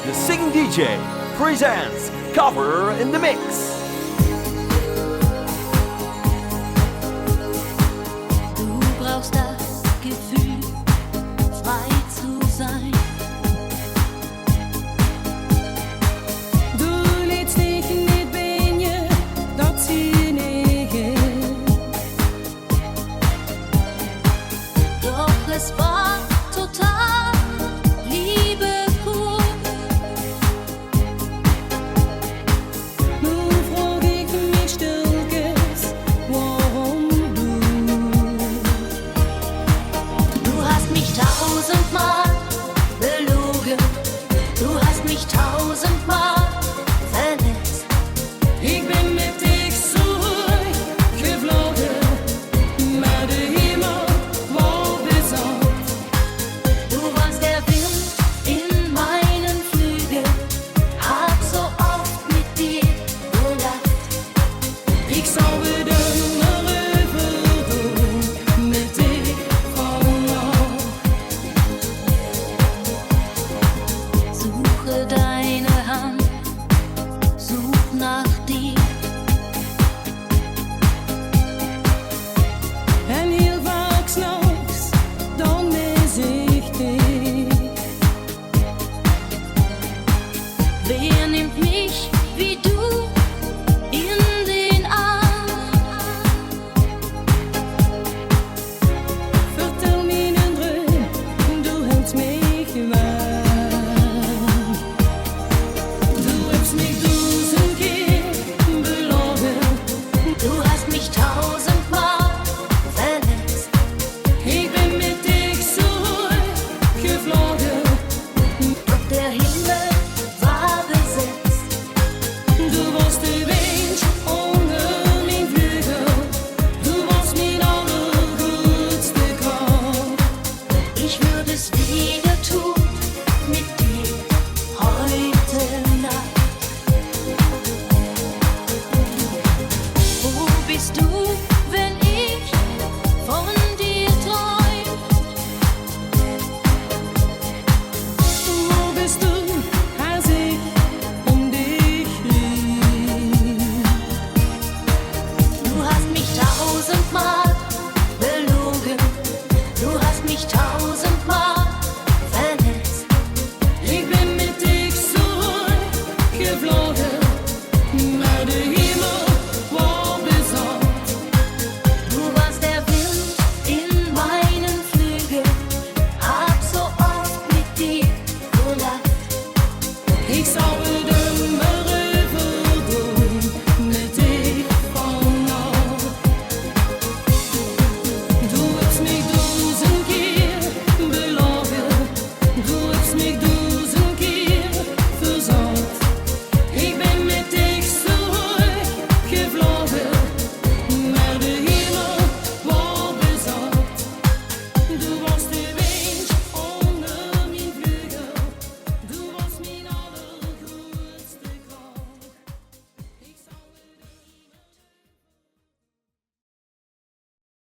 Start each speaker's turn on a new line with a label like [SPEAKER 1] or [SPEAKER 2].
[SPEAKER 1] The Singing DJ presents Cover in the Mix.
[SPEAKER 2] Du brauchst das Gefühl, frei zu sein.
[SPEAKER 3] Du lädst dich niet ben je, dat zie ik.
[SPEAKER 2] Doch es war total Liebe pur.
[SPEAKER 3] Nu vroeg ik mich stilletjes, waarom du?
[SPEAKER 2] Du hast mich tausendmal